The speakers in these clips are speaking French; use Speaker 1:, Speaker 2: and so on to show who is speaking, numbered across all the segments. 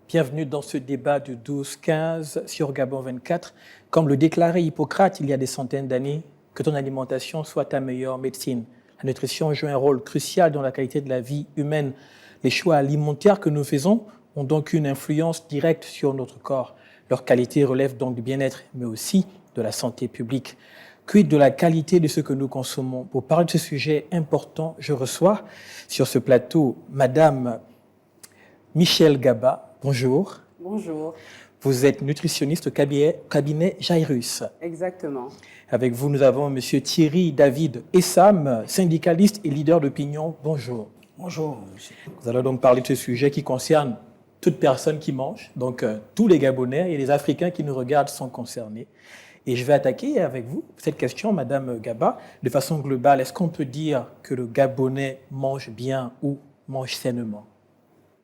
Speaker 1: Bienvenue dans ce débat du 12-15 sur Gabon 24. Comme le déclarait Hippocrate il y a des centaines d'années, que ton alimentation soit ta meilleure médecine. La nutrition joue un rôle crucial dans la qualité de la vie humaine. Les choix alimentaires que nous faisons ont donc une influence directe sur notre corps. Leur qualité relève donc du bien-être, mais aussi de la santé publique. Quid de la qualité de ce que nous consommons? Pour parler de ce sujet important, je reçois sur ce plateau Madame Michèle Gaba. Bonjour.
Speaker 2: Bonjour.
Speaker 1: Vous êtes nutritionniste au cabinet Jairus.
Speaker 2: Exactement.
Speaker 1: Avec vous, nous avons Monsieur Thierry David Essam, syndicaliste et leader d'opinion. Bonjour.
Speaker 3: Bonjour, monsieur.
Speaker 1: Nous allons donc parler de ce sujet qui concerne toute personne qui mange. Donc, tous les Gabonais et les Africains qui nous regardent sont concernés. Et je vais attaquer avec vous cette question, Madame Gaba, de façon globale. Est-ce qu'on peut dire que le Gabonais mange bien ou mange sainement?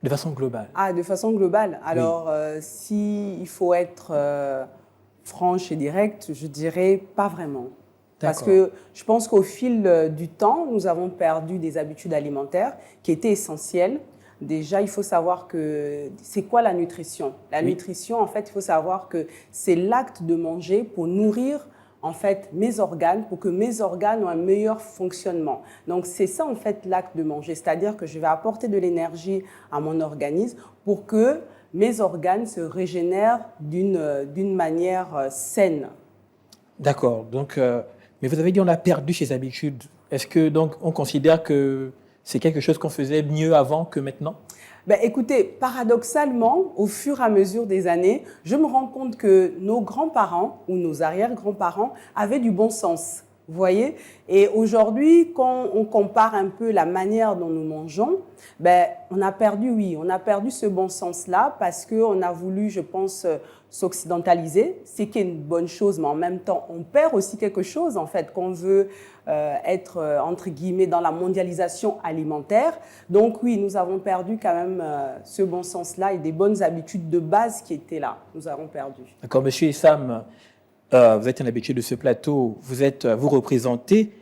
Speaker 1: De façon globale.
Speaker 2: Ah, de façon globale. Alors, oui. S'il faut être franche et directe, je dirais pas vraiment. Parce que je pense qu'au fil du temps, nous avons perdu des habitudes alimentaires qui étaient essentielles. Déjà, il faut savoir que c'est quoi la nutrition? La nutrition, en fait, il faut savoir que c'est l'acte de manger pour nourrir en fait mes organes, pour que mes organes aient un meilleur fonctionnement. Donc c'est ça en fait l'acte de manger, c'est-à-dire que je vais apporter de l'énergie à mon organisme pour que mes organes se régénèrent d'une manière saine.
Speaker 1: D'accord. Donc, mais vous avez dit on a perdu ces habitudes. Est-ce que donc on considère que c'est quelque chose qu'on faisait mieux avant que maintenant?
Speaker 2: Ben, écoutez, paradoxalement, au fur et à mesure des années, je me rends compte que nos grands-parents ou nos arrière-grands-parents avaient du bon sens. Vous voyez? Et aujourd'hui, quand on compare un peu la manière dont nous mangeons, ben, on a perdu ce bon sens-là parce qu'on a voulu, je pense, s'occidentaliser, ce qui est une bonne chose, mais en même temps, on perd aussi quelque chose, en fait, qu'on veut être, entre guillemets, dans la mondialisation alimentaire. Donc oui, nous avons perdu quand même ce bon sens-là et des bonnes habitudes de base qui étaient là. Nous avons perdu.
Speaker 1: D'accord, Monsieur Essam, vous êtes un habitué de ce plateau, vous représentez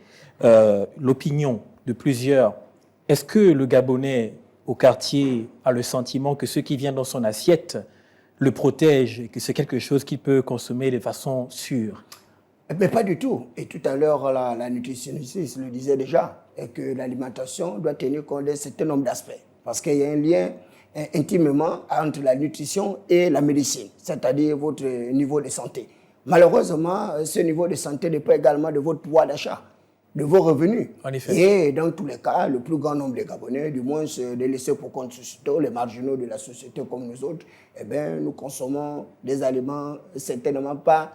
Speaker 1: l'opinion de plusieurs. Est-ce que le Gabonais au quartier a le sentiment que ce qui vient dans son assiette le protège et que c'est quelque chose qu'il peut consommer de façon sûre?
Speaker 3: Mais pas du tout. Et tout à l'heure, la nutritionniste le disait déjà, et que l'alimentation doit tenir compte d'un certain nombre d'aspects. Parce qu'il y a un lien intimement entre la nutrition et la médecine, c'est-à-dire votre niveau de santé. Malheureusement, ce niveau de santé dépend également de votre pouvoir d'achat, de vos revenus.
Speaker 1: En effet.
Speaker 3: Et dans tous les cas, le plus grand nombre de Gabonais, du moins des laissés pour compte sociétaux, les marginaux de la société comme nous autres, eh bien, nous consommons des aliments certainement pas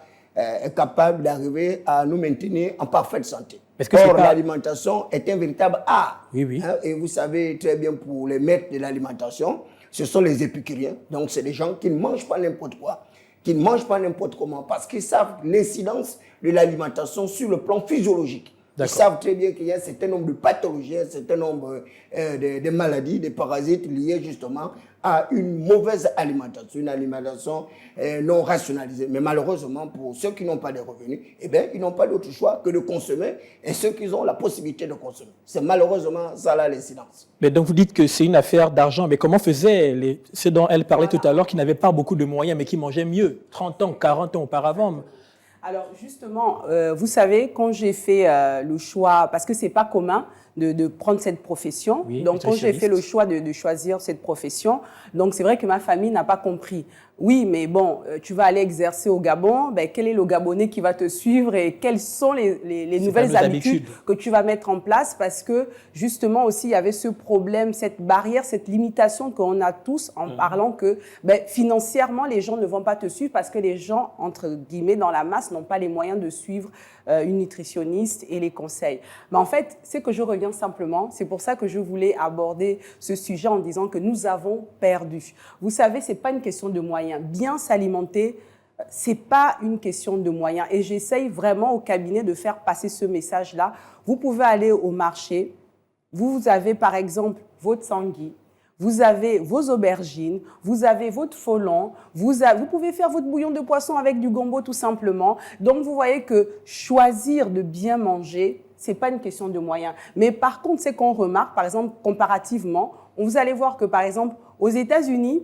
Speaker 3: capables d'arriver à nous maintenir en parfaite santé. Or, l'alimentation est un véritable art.
Speaker 1: Oui.
Speaker 3: Hein, et vous savez très bien, pour les maîtres de l'alimentation, ce sont les épicuriens. Donc, c'est des gens qui ne mangent pas n'importe quoi, qui ne mangent pas n'importe comment, parce qu'ils savent l'incidence de l'alimentation sur le plan physiologique. Ils savent très bien qu'il y a un certain nombre de pathologies, un certain nombre de maladies, de parasites liés justement à une mauvaise alimentation, une alimentation non rationalisée. Mais malheureusement, pour ceux qui n'ont pas de revenus, eh bien, ils n'ont pas d'autre choix que de consommer, et ceux qui ont la possibilité de consommer. C'est malheureusement ça là l'incidence.
Speaker 1: Mais donc vous dites que c'est une affaire d'argent, mais comment faisaient ceux dont elle parlait tout à l'heure, qui n'avaient pas beaucoup de moyens, mais qui mangeaient mieux, 30 ans, 40 ans auparavant?
Speaker 2: Alors justement, vous savez, quand j'ai fait le choix, parce que c'est pas commun de prendre cette profession, donc quand j'ai fait le choix de choisir cette profession, donc c'est vrai que ma famille n'a pas compris. Oui, mais bon, tu vas aller exercer au Gabon, ben, quel est le Gabonais qui va te suivre et quelles sont les nouvelles habitudes que tu vas mettre en place? Parce que justement aussi, il y avait ce problème, cette barrière, cette limitation qu'on a tous en parlant que ben, financièrement, les gens ne vont pas te suivre parce que les gens, entre guillemets, dans la masse, n'ont pas les moyens de suivre une nutritionniste et les conseils. Mais en fait, c'est que je reviens simplement, c'est pour ça que je voulais aborder ce sujet en disant que nous avons perdu. Vous savez, c'est pas une question de moyens. Bien s'alimenter, c'est pas une question de moyens. Et j'essaye vraiment au cabinet de faire passer ce message-là. Vous pouvez aller au marché, vous avez par exemple votre sanguis, vous avez vos aubergines, vous avez votre folon, vous pouvez faire votre bouillon de poisson avec du gombo tout simplement. Donc vous voyez que choisir de bien manger, c'est pas une question de moyens. Mais par contre, c'est qu'on remarque, par exemple, comparativement, vous allez voir que par exemple, aux États-Unis,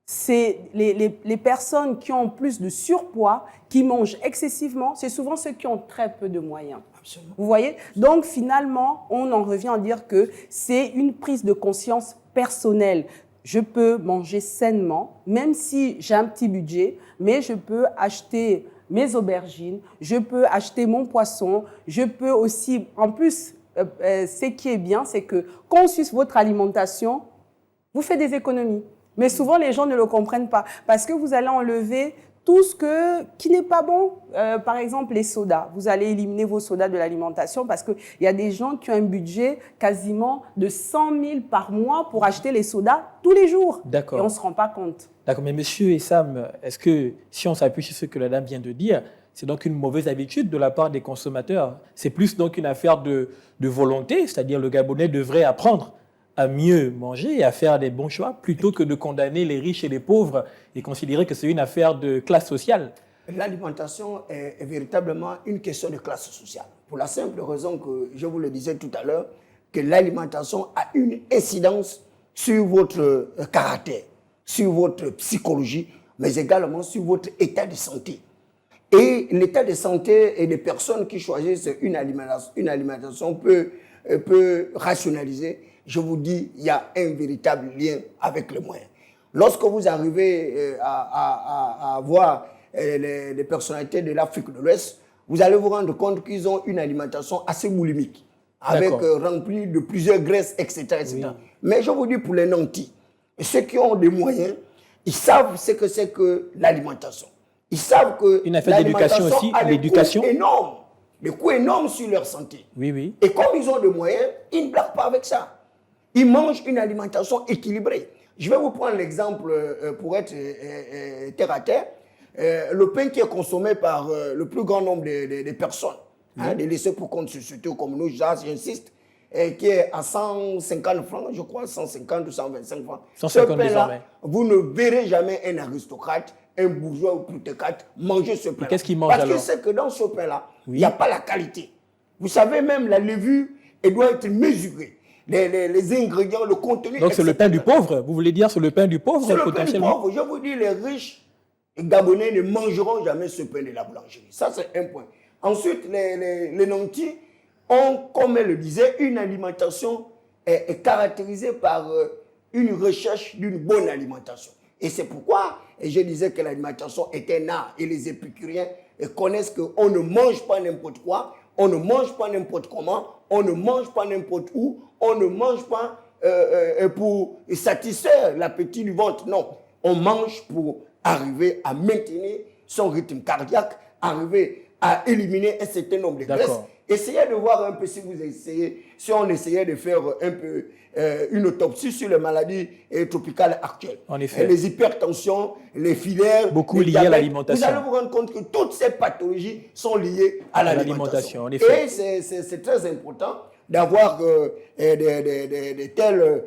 Speaker 2: c'est les personnes qui ont plus de surpoids, qui mangent excessivement, c'est souvent ceux qui ont très peu de moyens.
Speaker 3: Absolument.
Speaker 2: Vous voyez? Donc, finalement, on en revient à dire que c'est une prise de conscience personnelle. Je peux manger sainement, même si j'ai un petit budget, mais je peux acheter mes aubergines, je peux acheter mon poisson, je peux aussi, en plus, ce qui est bien, c'est que quand on suit votre alimentation, vous faites des économies. Mais souvent, les gens ne le comprennent pas parce que vous allez enlever tout ce qui n'est pas bon. Par exemple, les sodas. Vous allez éliminer vos sodas de l'alimentation parce qu'il y a des gens qui ont un budget quasiment de 100 000 par mois pour acheter les sodas tous les jours.
Speaker 1: D'accord.
Speaker 2: Et on ne se rend pas compte.
Speaker 1: D'accord, mais monsieur Essam, est-ce que si on s'appuie sur ce que la dame vient de dire, c'est donc une mauvaise habitude de la part des consommateurs? C'est plus donc une affaire de volonté, c'est-à-dire le Gabonais devrait apprendre à mieux manger et à faire des bons choix plutôt que de condamner les riches et les pauvres et considérer que c'est une affaire de classe sociale.
Speaker 3: L'alimentation est véritablement une question de classe sociale. Pour la simple raison que je vous le disais tout à l'heure, que l'alimentation a une incidence sur votre caractère, sur votre psychologie, mais également sur votre état de santé. Et l'état de santé et des personnes qui choisissent une alimentation peut rationaliser. Je vous dis, il y a un véritable lien avec le moyen. Lorsque vous arrivez à voir les personnalités de l'Afrique de l'Ouest, vous allez vous rendre compte qu'ils ont une alimentation assez boulimique, avec remplie de plusieurs graisses, etc. etc. Oui. Mais je vous dis, pour les nantis, ceux qui ont des moyens, ils savent ce que c'est que l'alimentation. Ils savent que
Speaker 1: une affaire d'éducation aussi, l'éducation
Speaker 3: énorme, des coûts énormes sur leur santé.
Speaker 1: Oui, oui.
Speaker 3: Et comme ils ont des moyens, ils ne blaguent pas avec ça. Ils mangent une alimentation équilibrée. Je vais vous prendre l'exemple pour être terre à terre. Le pain qui est consommé par le plus grand nombre de personnes, des laissés pour compte sociétaux comme nous, j'insiste, qui est à 150 francs, je crois, 150 ou 125 francs.
Speaker 1: 150 désormais.
Speaker 3: Vous ne verrez jamais un aristocrate, un bourgeois ou plutocrate manger ce pain.
Speaker 1: Qu'est-ce qu'il mange
Speaker 3: Parce
Speaker 1: alors?
Speaker 3: que c'est que dans ce pain-là, il n'y a pas la qualité. Vous savez, même la levure, elle doit être mesurée. Les ingrédients, le contenu.
Speaker 1: Donc c'est le pain du pauvre? Vous voulez dire c'est le pain du pauvre?
Speaker 3: C'est le pain du pauvre. Je vous dis, les riches Gabonais ne mangeront jamais ce pain de la boulangerie. Ça, c'est un point. Ensuite, les nantis ont, comme elle le disait, une alimentation est caractérisée par une recherche d'une bonne alimentation. Et c'est pourquoi je disais que l'alimentation est un art. Et les épicuriens connaissent qu'on ne mange pas n'importe quoi, on ne mange pas n'importe comment, on ne mange pas n'importe où, on ne mange pas pour satisfaire l'appétit du ventre. Non, on mange pour arriver à maintenir son rythme cardiaque, arriver à éliminer un certain nombre de graisses. Essayez de voir un peu si on essayait de faire un peu une autopsie sur les maladies tropicales actuelles.
Speaker 1: En effet.
Speaker 3: Les hypertensions, les filaires,
Speaker 1: beaucoup liées à l'alimentation.
Speaker 3: Vous allez vous rendre compte que toutes ces pathologies sont liées à l'alimentation.
Speaker 1: En effet.
Speaker 3: Et c'est très important d'avoir de tels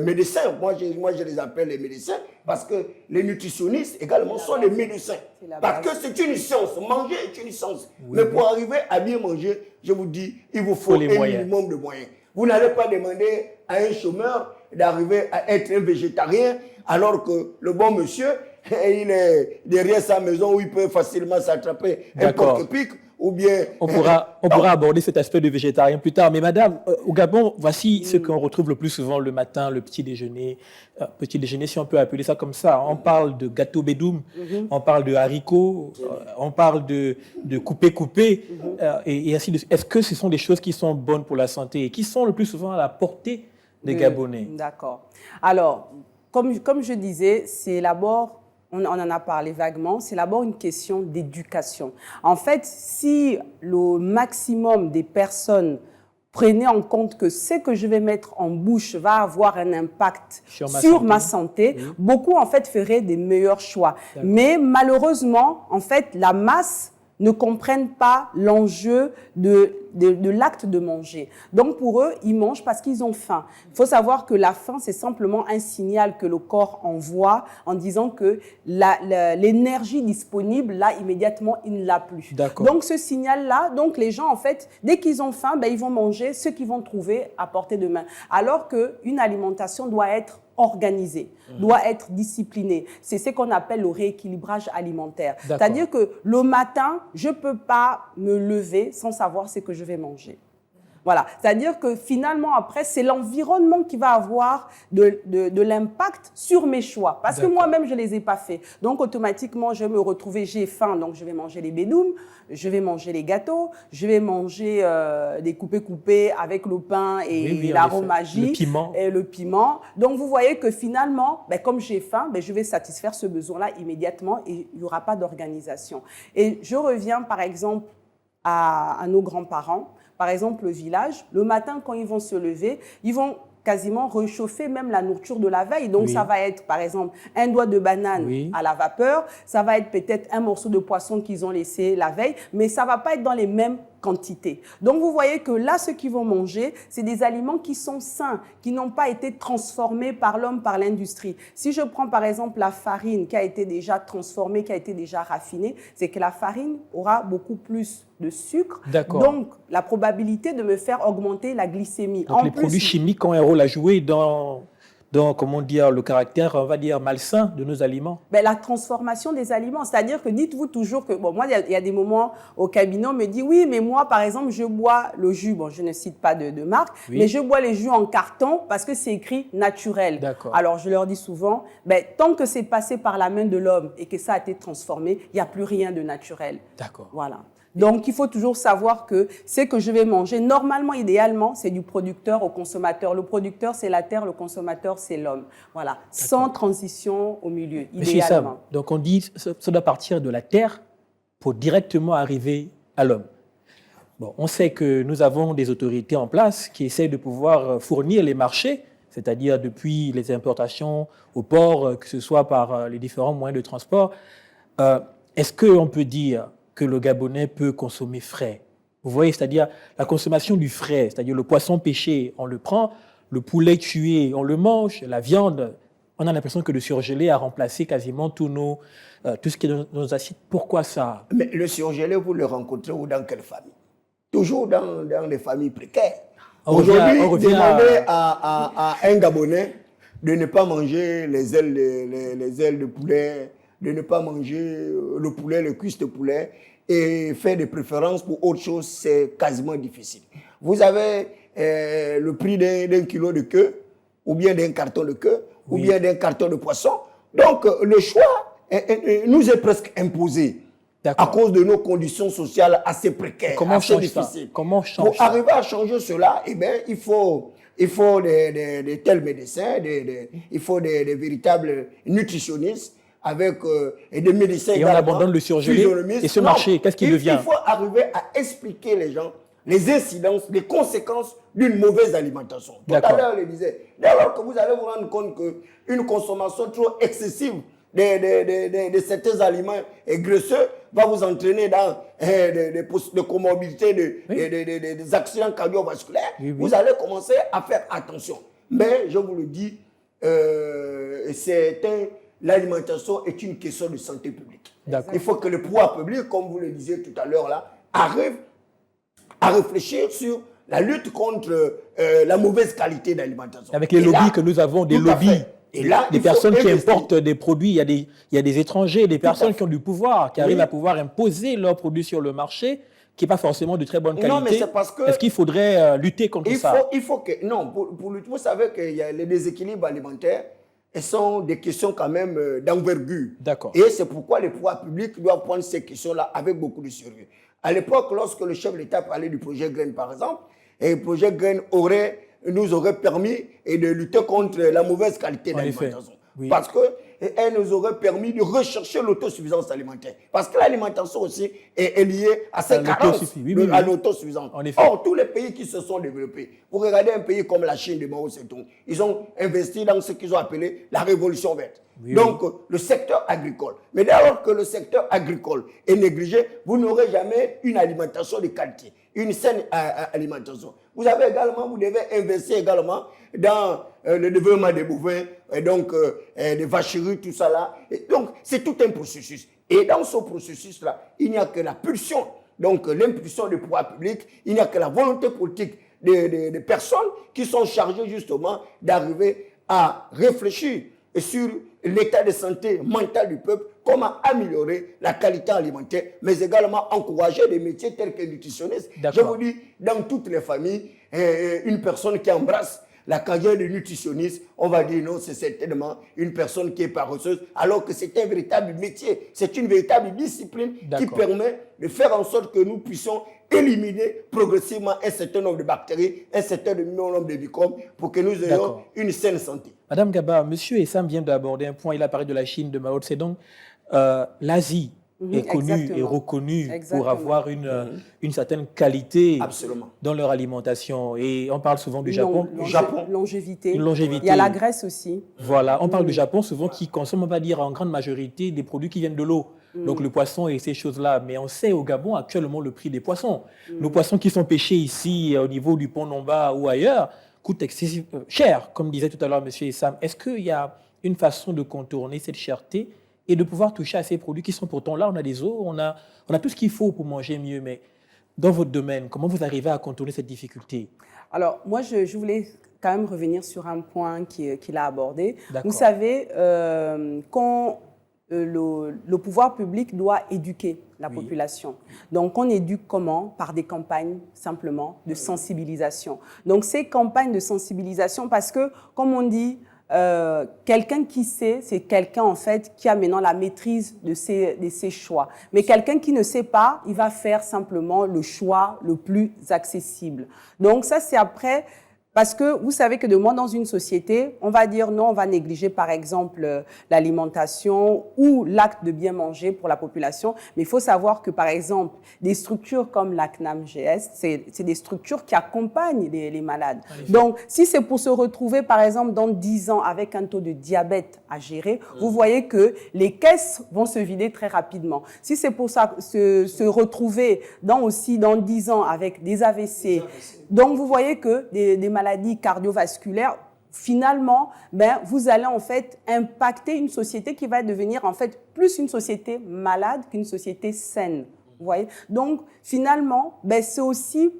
Speaker 3: médecins. Moi, je les appelle les médecins parce que les nutritionnistes également sont des médecins. Parce que c'est une science. Manger est une science. Oui, mais pour arriver à bien manger, je vous dis, il vous faut un minimum de moyens. Vous n'allez pas demander à un chômeur d'arriver à être un végétarien alors que le bon monsieur, il est derrière sa maison où il peut facilement s'attraper un porc-épic. Ou bien...
Speaker 1: On pourra aborder cet aspect de végétarien plus tard. Mais madame, au Gabon, voici ce qu'on retrouve le plus souvent le matin, le petit déjeuner. Petit déjeuner, si on peut appeler ça comme ça. On parle de gâteau bédoum, on parle de haricots, on parle de coupé-coupé, et ainsi de suite. Est-ce que ce sont des choses qui sont bonnes pour la santé et qui sont le plus souvent à la portée des Gabonais?
Speaker 2: D'accord. Alors, comme je disais, c'est d'abord... On en a parlé vaguement, c'est d'abord une question d'éducation. En fait, si le maximum des personnes prenaient en compte que ce que je vais mettre en bouche va avoir un impact sur ma santé, beaucoup en fait feraient des meilleurs choix. Mais malheureusement, en fait, la masse ne comprennent pas l'enjeu de de l'acte de manger. Donc pour eux, ils mangent parce qu'ils ont faim. Il faut savoir que la faim, c'est simplement un signal que le corps envoie en disant que l'énergie disponible, là, immédiatement, il ne l'a plus. Donc ce signal-là, donc les gens, en fait, dès qu'ils ont faim, ben, ils vont manger ce qu'ils vont trouver à portée de main. Alors qu'une alimentation doit être organisée, doit être disciplinée. C'est ce qu'on appelle le rééquilibrage alimentaire. C'est-à-dire que le matin, je ne peux pas me lever sans savoir ce que je vais manger. Voilà, c'est-à-dire que finalement, après, c'est l'environnement qui va avoir de l'impact sur mes choix. Parce que moi-même, je ne les ai pas faits. Donc, automatiquement, je vais me retrouver, j'ai faim, donc je vais manger les bédoums, je vais manger les gâteaux, je vais manger des coupés avec le pain et l'aromagie. Et le piment. Donc, vous voyez que finalement, ben, comme j'ai faim, ben, je vais satisfaire ce besoin-là immédiatement et il n'y aura pas d'organisation. Et je reviens, par exemple, à nos grands-parents. Par exemple, le village, le matin, quand ils vont se lever, ils vont quasiment réchauffer même la nourriture de la veille. Donc, ça va être, par exemple, un doigt de banane à la vapeur. Ça va être peut-être un morceau de poisson qu'ils ont laissé la veille, mais ça ne va pas être dans les mêmes quantités. Donc, vous voyez que là, ce qu'ils vont manger, c'est des aliments qui sont sains, qui n'ont pas été transformés par l'homme, par l'industrie. Si je prends, par exemple, la farine qui a été déjà transformée, qui a été déjà raffinée, c'est que la farine aura beaucoup plus de sucre. Donc, la probabilité de me faire augmenter la glycémie.
Speaker 1: Donc, les produits chimiques ont un rôle à jouer dans comment dire, le caractère, on va dire, malsain de nos aliments.
Speaker 2: Ben, la transformation des aliments. C'est-à-dire que dites-vous toujours que, bon, moi, il y a des moments au cabinet, on me dit, oui, mais moi, par exemple, je bois le jus, bon, je ne cite pas de marque, mais je bois les jus en carton parce que c'est écrit naturel. Alors, je leur dis souvent, ben, tant que c'est passé par la main de l'homme et que ça a été transformé, il n'y a plus rien de naturel. Voilà. Donc, il faut toujours savoir que ce que je vais manger, normalement, idéalement, c'est du producteur au consommateur. Le producteur, c'est la terre, le consommateur, c'est l'homme. Voilà, sans transition au milieu, idéalement.
Speaker 1: Donc, on dit que ça doit partir de la terre pour directement arriver à l'homme. Bon, on sait que nous avons des autorités en place qui essaient de pouvoir fournir les marchés, c'est-à-dire depuis les importations au port, que ce soit par les différents moyens de transport. Est-ce qu'on peut dire que le Gabonais peut consommer frais? Vous voyez, c'est-à-dire la consommation du frais, c'est-à-dire le poisson pêché, on le prend, le poulet tué, on le mange, la viande, on a l'impression que le surgelé a remplacé quasiment tout ce qui est dans nos assiettes. Pourquoi ça?
Speaker 3: Mais le surgelé, vous le rencontrez ou dans quelle famille? Toujours dans les familles précaires. Aujourd'hui, demandez à un Gabonais de ne pas manger les ailes de poulet, de ne pas manger le poulet, le cuisse de poulet et faire des préférences pour autre chose, c'est quasiment difficile. Vous avez le prix d'un kilo de queue, ou bien d'un carton de queue, ou bien d'un carton de poisson. Donc, le choix nous est presque imposé à cause de nos conditions sociales assez précaires, assez difficiles.
Speaker 1: Comment on change
Speaker 3: Pour arriver à changer cela, eh bien, il faut des tels médecins, il faut des véritables nutritionnistes, avec des médecins.
Speaker 1: Et on abandonne le surgelé. Et ce marché, qu'est-ce qu'il devient?
Speaker 3: Il faut arriver à expliquer les gens les incidences, les conséquences d'une mauvaise alimentation. Tout à l'heure, je le disais. Dès lors que vous allez vous rendre compte qu'une consommation trop excessive de certains aliments graisseux va vous entraîner dans des comorbidités, des accidents cardiovasculaires, vous allez commencer à faire attention. Mais, je vous le dis, l'alimentation est une question de santé publique. Il faut que le pouvoir public, comme vous le disiez tout à l'heure, là, arrive à réfléchir sur la lutte contre la mauvaise qualité d'alimentation.
Speaker 1: Avec les lobbies que nous avons, des lobbies, des personnes qui importent des produits, il y a des étrangers, des personnes qui ont du pouvoir, qui arrivent à pouvoir imposer leurs produits sur le marché, qui n'est pas forcément de très bonne qualité.
Speaker 3: Non, mais c'est parce que...
Speaker 1: Est-ce qu'il faudrait lutter contre ça?
Speaker 3: Il faut que... Non, pour lutter, vous savez qu'il y a les déséquilibres alimentaires, et sont des questions quand même d'envergure. Et c'est pourquoi les pouvoirs publics doivent prendre ces questions-là avec beaucoup de sérieux. À l'époque, lorsque le chef de l'État parlait du projet Graines, par exemple, et le projet Graines nous aurait permis de lutter contre la mauvaise qualité d'alimentation. Parce qu'elle nous aurait permis de rechercher l'autosuffisance alimentaire. Parce que l'alimentation aussi est liée à cette carence à l'autosuffisance. Or, tous les pays qui se sont développés, vous regardez un pays comme la Chine de Mao Zedong, ils ont investi dans ce qu'ils ont appelé la révolution verte. Donc, le secteur agricole. Mais dès lors que le secteur agricole est négligé, vous n'aurez jamais une alimentation de qualité. une saine alimentation. Vous devez investir également dans le développement des bovins, et donc des vacheries, tout ça là. Et donc, c'est tout un processus. Et dans ce processus-là, il n'y a que la pulsion, donc l'impulsion du pouvoir public, il n'y a que la volonté politique des personnes qui sont chargées justement d'arriver à réfléchir sur l'état de santé mentale du peuple, comment améliorer la qualité alimentaire, mais également encourager des métiers tels que nutritionniste. Je vous dis, dans toutes les familles, une personne qui embrasse la carrière de nutritionniste, on va dire non, c'est certainement une personne qui est paresseuse, alors que c'est un véritable métier, c'est une véritable discipline qui permet de faire en sorte que nous puissions éliminer progressivement un certain nombre de bactéries, un certain nombre de microbes, pour que nous ayons une saine santé.
Speaker 1: Madame Gaba, M. Essam vient d'aborder un point, il a parlé de la Chine, de Mao Zedong. L'Asie est connue et reconnue pour avoir une certaine qualité dans leur alimentation. Et on parle souvent du Japon.
Speaker 2: Longévité. Il y a la Grèce aussi.
Speaker 1: Voilà, on parle du Japon souvent qui consomme, on va dire, en grande majorité des produits qui viennent de l'eau. Donc le poisson et ces choses-là. Mais on sait au Gabon actuellement le prix des poissons. Nos poissons qui sont pêchés ici au niveau du pont Nomba ou ailleurs coûtent excessivement cher, comme disait tout à l'heure M. Essam. Est-ce qu'il y a une façon de contourner cette cherté et de pouvoir toucher à ces produits qui sont pourtant là, on a des eaux, on a tout ce qu'il faut pour manger mieux, mais dans votre domaine, comment vous arrivez à contourner cette difficulté?
Speaker 2: Alors, moi, je voulais quand même revenir sur un point qu'il a abordé. Vous savez, quand le pouvoir public doit éduquer la population. Donc, on éduque comment? Par des campagnes, simplement, de sensibilisation. Donc, ces campagnes de sensibilisation, parce que, comme on dit, quelqu'un qui sait, c'est quelqu'un en fait qui a maintenant la maîtrise de ses choix. Mais quelqu'un qui ne sait pas, il va faire simplement le choix le plus accessible. Donc ça, c'est après... Parce que vous savez que de moins dans une société, on va dire non, on va négliger par exemple l'alimentation ou l'acte de bien manger pour la population. Mais il faut savoir que par exemple, des structures comme la CNAM-GS, c'est des structures qui accompagnent les malades. Donc, si c'est pour se retrouver par exemple dans 10 ans avec un taux de diabète à gérer, vous voyez que les caisses vont se vider très rapidement. Si c'est pour ça se retrouver dans 10 ans avec des AVC, donc vous voyez que des maladies cardiovasculaires, finalement, vous allez en fait impacter une société qui va devenir en fait plus une société malade qu'une société saine. Vous voyez? Donc finalement, c'est aussi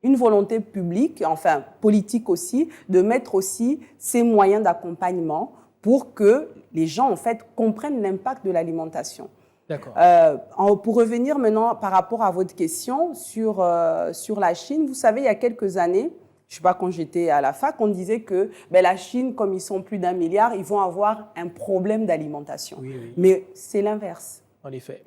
Speaker 2: une volonté publique, enfin politique aussi, de mettre aussi ces moyens d'accompagnement pour que les gens en fait comprennent l'impact de l'alimentation.
Speaker 1: D'accord.
Speaker 2: Pour revenir maintenant par rapport à votre question sur la Chine, vous savez, il y a quelques années, je ne sais pas, quand j'étais à la fac, on disait que la Chine, comme ils sont plus d'1 milliard, ils vont avoir un problème d'alimentation. Oui. Mais c'est l'inverse.
Speaker 1: En effet.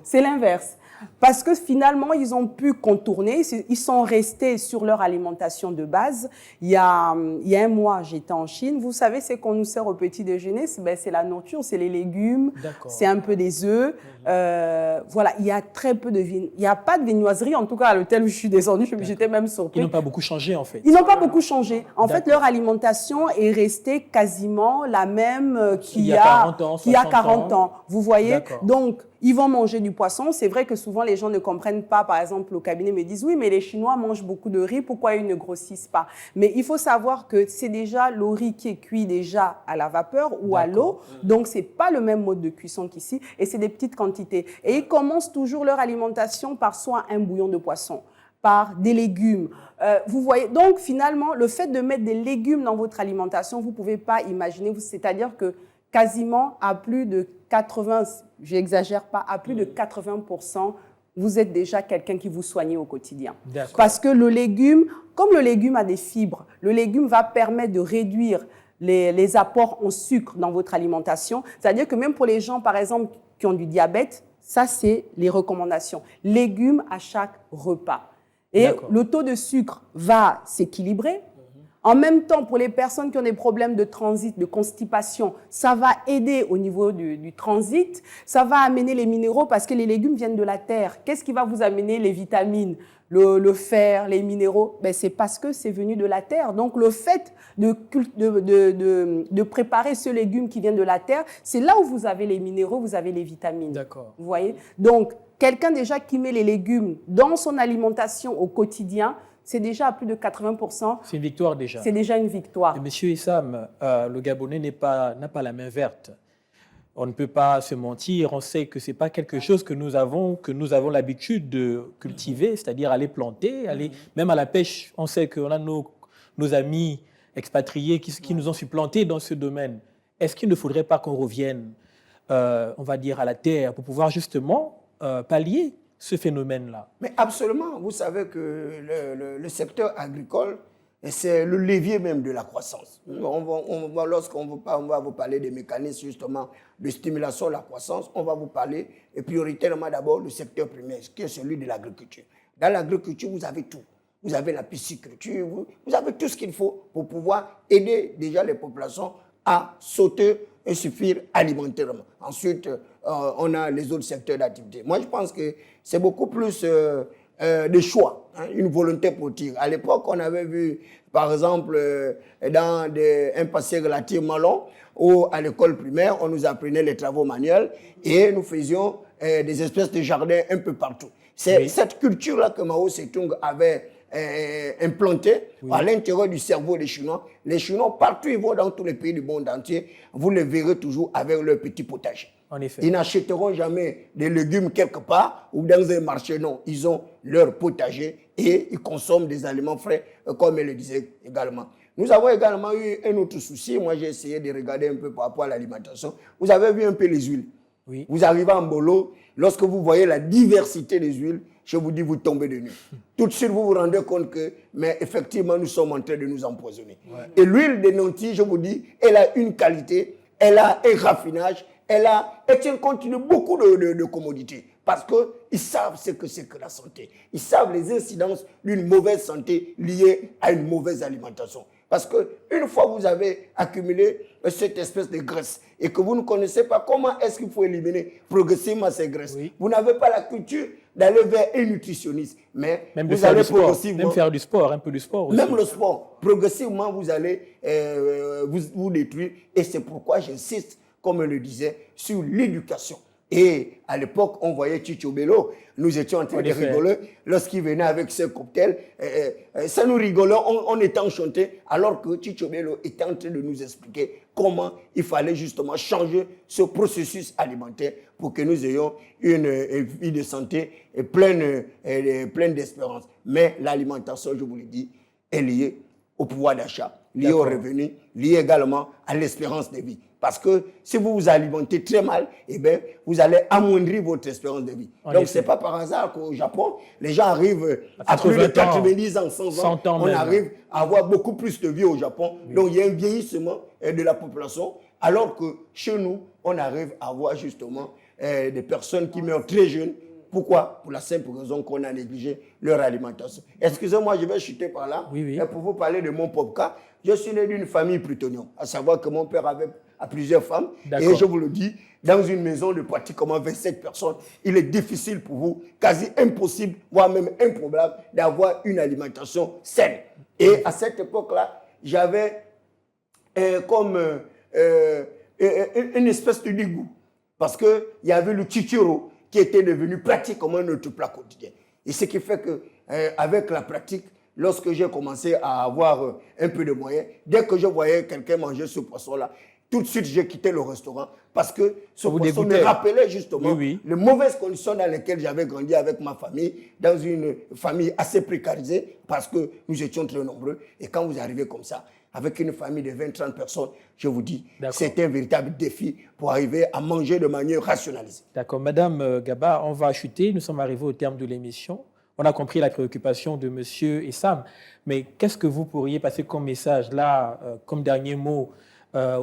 Speaker 2: C'est l'inverse. Parce que finalement, ils ont pu contourner, ils sont restés sur leur alimentation de base. Il y a 1 mois, j'étais en Chine. Vous savez, c'est qu'on nous sert au petit déjeuner, c'est la nourriture, c'est les légumes, c'est un peu des œufs. Voilà, il y a très peu de il n'y a pas de viennoiserie, en tout cas à l'hôtel où je suis descendue, j'étais même surpris.
Speaker 1: Ils n'ont pas beaucoup changé en fait.
Speaker 2: Ils n'ont pas beaucoup changé. En fait, leur alimentation est restée quasiment la même qu'il y a 40 ans. Vous voyez? Donc, ils vont manger du poisson. C'est vrai que souvent, les gens ne comprennent pas. Par exemple, au cabinet me disent, oui, mais les Chinois mangent beaucoup de riz. Pourquoi ils ne grossissent pas? Mais il faut savoir que c'est déjà le riz qui est cuit déjà à la vapeur ou à l'eau. Donc, ce n'est pas le même mode de cuisson qu'ici. Et c'est des petites quantités. Et ils commencent toujours leur alimentation par soit un bouillon de poisson, par des légumes. Vous voyez, donc finalement, le fait de mettre des légumes dans votre alimentation, vous ne pouvez pas imaginer, c'est-à-dire que quasiment à plus de 80, j'exagère pas, à plus de 80%, vous êtes déjà quelqu'un qui vous soigne au quotidien. Parce que le légume, comme le légume a des fibres, le légume va permettre de réduire les apports en sucre dans votre alimentation. C'est-à-dire que même pour les gens, par exemple, qui ont du diabète, ça, c'est les recommandations. Légumes à chaque repas. Et le taux de sucre va s'équilibrer. En même temps, pour les personnes qui ont des problèmes de transit, de constipation, ça va aider au niveau du transit. Ça va amener les minéraux parce que les légumes viennent de la terre. Qu'est-ce qui va vous amener les vitamines, le fer, les minéraux? Ben, c'est parce que c'est venu de la terre. Donc, le fait de préparer ce légume qui vient de la terre, c'est là où vous avez les minéraux, vous avez les vitamines.
Speaker 1: D'accord.
Speaker 2: Vous voyez? Donc, quelqu'un déjà qui met les légumes dans son alimentation au quotidien, c'est déjà à plus de 80%.
Speaker 1: C'est une victoire déjà.
Speaker 2: C'est déjà une victoire.
Speaker 1: Et Monsieur Issam, le Gabonais n'a pas la main verte. On ne peut pas se mentir, on sait que ce n'est pas quelque chose que nous avons l'habitude de cultiver, c'est-à-dire aller planter, même à la pêche. On sait qu'on a nos amis expatriés qui nous ont supplantés dans ce domaine. Est-ce qu'il ne faudrait pas qu'on revienne, on va dire, à la terre pour pouvoir justement pallier ce phénomène-là?
Speaker 3: Mais absolument. Vous savez que le secteur agricole, c'est le levier même de la croissance. Lorsqu'on va vous parler des mécanismes justement de stimulation de la croissance, on va vous parler et prioritairement d'abord du secteur primaire, qui est celui de l'agriculture. Dans l'agriculture, vous avez tout. Vous avez la pisciculture, vous avez tout ce qu'il faut pour pouvoir aider déjà les populations à sauter et suffire alimentairement. Ensuite, on a les autres secteurs d'activité. Moi, je pense que c'est beaucoup plus des choix, hein, une volonté politique. À l'époque, on avait vu, par exemple, dans un passé relativement long, où à l'école primaire, on nous apprenait les travaux manuels et nous faisions des espèces de jardins un peu partout. C'est cette culture-là que Mao Tse-tung avait implanté à l'intérieur du cerveau des Chinois. Les Chinois, partout ils vont dans tous les pays du monde entier, vous les verrez toujours avec leur petit potager.
Speaker 1: En effet.
Speaker 3: Ils n'achèteront jamais des légumes quelque part ou dans un marché, non. Ils ont leur potager et ils consomment des aliments frais, comme elle le disait également. Nous avons également eu un autre souci. Moi, j'ai essayé de regarder un peu par rapport à l'alimentation. Vous avez vu un peu les huiles. Oui. Vous arrivez en Bolo, lorsque vous voyez la diversité des huiles, je vous dis, vous tombez de nuit. Tout de suite, vous vous rendez compte que, mais effectivement, nous sommes en train de nous empoisonner. Ouais. Et l'huile des nantis, je vous dis, elle a une qualité, elle a un raffinage, elle tient compte de beaucoup de commodités. Parce qu'ils savent ce que c'est que la santé. Ils savent les incidences d'une mauvaise santé liée à une mauvaise alimentation. Parce qu'une fois que vous avez accumulé cette espèce de graisse et que vous ne connaissez pas comment est-ce qu'il faut éliminer progressivement ces graisses, vous n'avez pas la culture d'aller vers un nutritionniste. Mais
Speaker 1: même
Speaker 3: vous allez
Speaker 1: progressivement... Même faire du sport, un peu du sport aussi.
Speaker 3: Même le sport. Progressivement, vous allez vous détruire. Et c'est pourquoi j'insiste, comme je le disais, sur l'éducation. Et à l'époque, on voyait Tchitcho Bello, nous étions en train de rigoler lorsqu'il venait avec ses cocktails. Ça nous rigolait, on était enchantés, alors que Tchitcho Bello était en train de nous expliquer comment il fallait justement changer ce processus alimentaire pour que nous ayons une vie de santé pleine d'espérance. Mais l'alimentation, je vous l'ai dit, est liée au pouvoir d'achat, liée au revenu, liée également à l'espérance de vie. Parce que si vous vous alimentez très mal, eh bien, vous allez amoindrir votre espérance de vie. Donc, ce n'est pas par hasard qu'au Japon, les gens arrivent à plus de 90 ans, 100 ans. On arrive à avoir beaucoup plus de vie au Japon. Oui. Donc, il y a un vieillissement de la population. Alors que chez nous, on arrive à avoir justement des personnes qui meurent très jeunes. Pourquoi? Pour la simple raison qu'on a négligé leur alimentation. Excusez-moi, je vais chuter par là. Oui. Et pour vous parler de mon propre cas, je suis né d'une famille plutonienne. À savoir que mon père avait à plusieurs femmes. Et je vous le dis, dans une maison de pratiquement 27 personnes, il est difficile pour vous, quasi impossible, voire même improbable, d'avoir une alimentation saine. Et à cette époque-là, j'avais comme une espèce de dégoût. Parce qu'il y avait le chichiro qui était devenu pratiquement notre plat quotidien. Et ce qui fait qu'avec la pratique, lorsque j'ai commencé à avoir un peu de moyens, dès que je voyais quelqu'un manger ce poisson-là, tout de suite, j'ai quitté le restaurant parce que ce poisson me rappelait justement les mauvaises conditions dans lesquelles j'avais grandi avec ma famille, dans une famille assez précarisée parce que nous étions très nombreux. Et quand vous arrivez comme ça, avec une famille de 20-30 personnes, je vous dis, c'est un véritable défi pour arriver à manger de manière rationalisée.
Speaker 1: D'accord. Madame Gaba, on va chuter. Nous sommes arrivés au terme de l'émission. On a compris la préoccupation de Monsieur Issam. Mais qu'est-ce que vous pourriez passer comme message là, comme dernier mot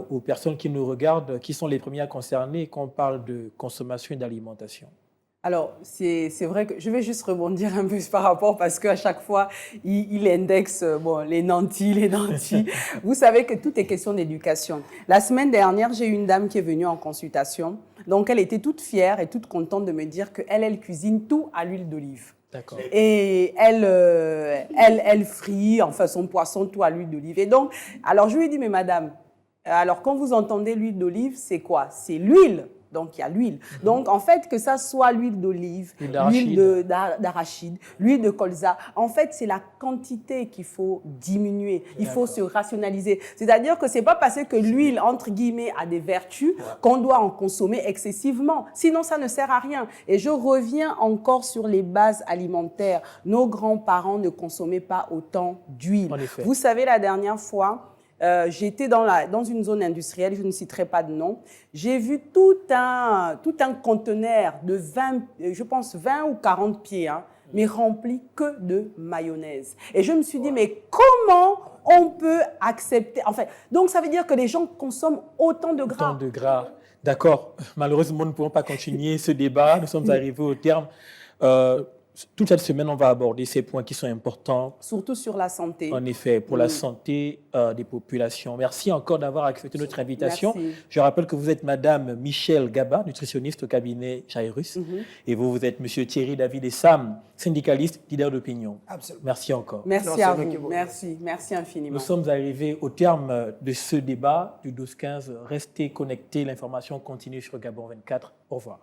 Speaker 1: aux personnes qui nous regardent, qui sont les premières concernées quand on parle de consommation et d'alimentation?
Speaker 2: Alors, c'est vrai que je vais juste rebondir un peu par rapport parce qu'à chaque fois, il indexe les nantis. Vous savez que tout est question d'éducation. La semaine dernière, j'ai eu une dame qui est venue en consultation. Donc, elle était toute fière et toute contente de me dire qu'elle cuisine tout à l'huile d'olive.
Speaker 1: D'accord.
Speaker 2: Et elle frit, enfin, son poisson tout à l'huile d'olive. Et donc, alors je lui ai dit, mais madame, alors quand vous entendez l'huile d'olive, c'est quoi? C'est l'huile. Donc, il y a l'huile. Donc, en fait, que ça soit l'huile d'olive, l'huile d'arachide, l'huile de colza, en fait, c'est la quantité qu'il faut diminuer. Il faut se rationaliser. C'est-à-dire que ce n'est pas parce que l'huile, entre guillemets, a des vertus qu'on doit en consommer excessivement. Sinon, ça ne sert à rien. Et je reviens encore sur les bases alimentaires. Nos grands-parents ne consommaient pas autant d'huile. Vous savez, la dernière fois, j'étais dans une zone industrielle, je ne citerai pas de nom. J'ai vu tout un conteneur de 20 ou 40 pieds, mais rempli que de mayonnaise. Et je me suis dit, mais comment on peut accepter... Enfin, donc, ça veut dire que les gens consomment autant de gras.
Speaker 1: Autant de gras. D'accord. Malheureusement, nous ne pouvons pas continuer ce débat. Nous sommes arrivés au terme. Toute cette semaine, on va aborder ces points qui sont importants.
Speaker 2: Surtout sur la santé.
Speaker 1: En effet, pour la santé des populations. Merci encore d'avoir accepté notre invitation.
Speaker 2: Merci.
Speaker 1: Je rappelle que vous êtes Madame Michel Gaba, nutritionniste au cabinet Jairus. Et vous êtes Monsieur Thierry David Essam, syndicaliste, leader d'opinion.
Speaker 3: Absolument.
Speaker 1: Merci encore.
Speaker 2: Merci à vous. Merci infiniment.
Speaker 1: Nous sommes arrivés au terme de ce débat du 12-15. Restez connectés, l'information continue sur Gabon 24. Au revoir.